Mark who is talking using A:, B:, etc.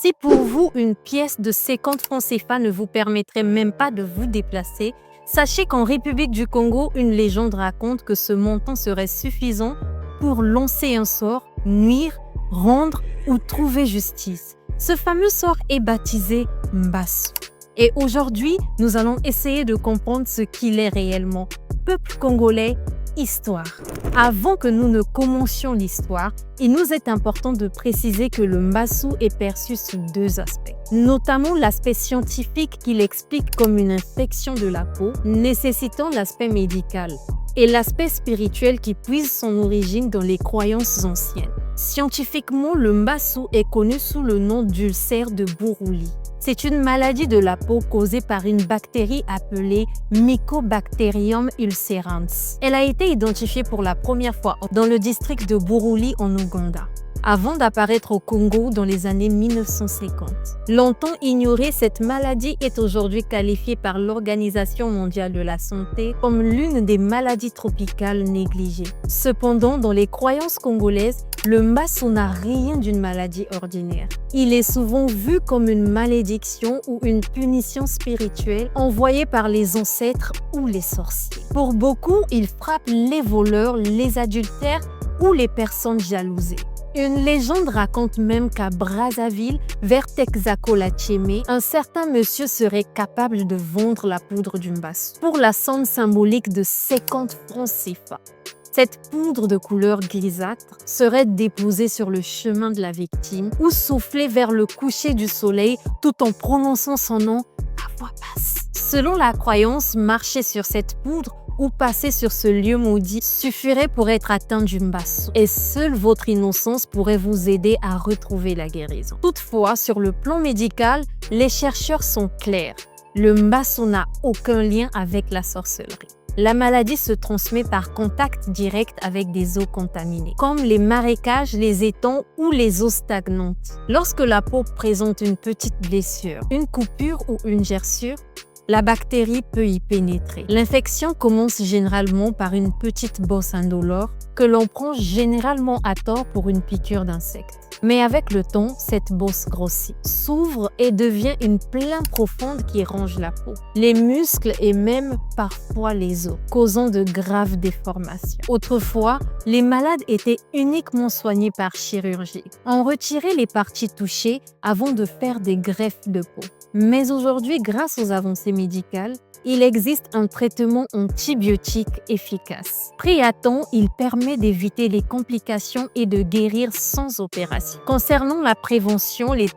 A: Si pour vous, une pièce de 50 francs CFA ne vous permettrait même pas de vous déplacer, sachez qu'en République du Congo, une légende raconte que ce montant serait suffisant pour lancer un sort, nuire, rendre ou trouver justice. Ce fameux sort est baptisé Mbassou. Et aujourd'hui, nous allons essayer de comprendre ce qu'il est réellement. Peuple congolais, histoire. Avant que nous ne commencions l'histoire, il nous est important de préciser que le Mbassou est perçu sous deux aspects. Notamment l'aspect scientifique qu'il explique comme une infection de la peau, nécessitant l'aspect médical, et l'aspect spirituel qui puise son origine dans les croyances anciennes. Scientifiquement, le Mbassou est connu sous le nom d'ulcère de Buruli. C'est une maladie de la peau causée par une bactérie appelée Mycobacterium ulcerans. Elle a été identifiée pour la première fois dans le district de Buruli en Ouganda, avant d'apparaître au Congo dans les années 1950. Longtemps ignorée, cette maladie est aujourd'hui qualifiée par l'Organisation mondiale de la santé comme l'une des maladies tropicales négligées. Cependant, dans les croyances congolaises, le Mbassou n'a rien d'une maladie ordinaire. Il est souvent vu comme une malédiction ou une punition spirituelle envoyée par les ancêtres ou les sorciers. Pour beaucoup, il frappe les voleurs, les adultères ou les personnes jalousées. Une légende raconte même qu'à Brazzaville, vers Texaco-la-Tchémé, un certain monsieur serait capable de vendre la poudre du Mbassou pour la somme symbolique de 50 francs CFA. Cette poudre de couleur grisâtre serait déposée sur le chemin de la victime ou soufflée vers le coucher du soleil tout en prononçant son nom à voix basse. Selon la croyance, marcher sur cette poudre ou passer sur ce lieu maudit suffirait pour être atteint du Mbassou. Et seule votre innocence pourrait vous aider à retrouver la guérison. Toutefois, sur le plan médical, les chercheurs sont clairs. Le Mbassou n'a aucun lien avec la sorcellerie. La maladie se transmet par contact direct avec des eaux contaminées, comme les marécages, les étangs ou les eaux stagnantes. Lorsque la peau présente une petite blessure, une coupure ou une gerçure, la bactérie peut y pénétrer. L'infection commence généralement par une petite bosse indolore que l'on prend généralement à tort pour une piqûre d'insecte. Mais avec le temps, cette bosse grossit, s'ouvre et devient une plaie profonde qui ronge la peau, les muscles et même parfois les os, causant de graves déformations. Autrefois, les malades étaient uniquement soignés par chirurgie. On retirait les parties touchées avant de faire des greffes de peau. Mais aujourd'hui, grâce aux avancées médicales, il existe un traitement antibiotique efficace. Pris à temps, il permet d'éviter les complications et de guérir sans opération. Concernant la prévention, les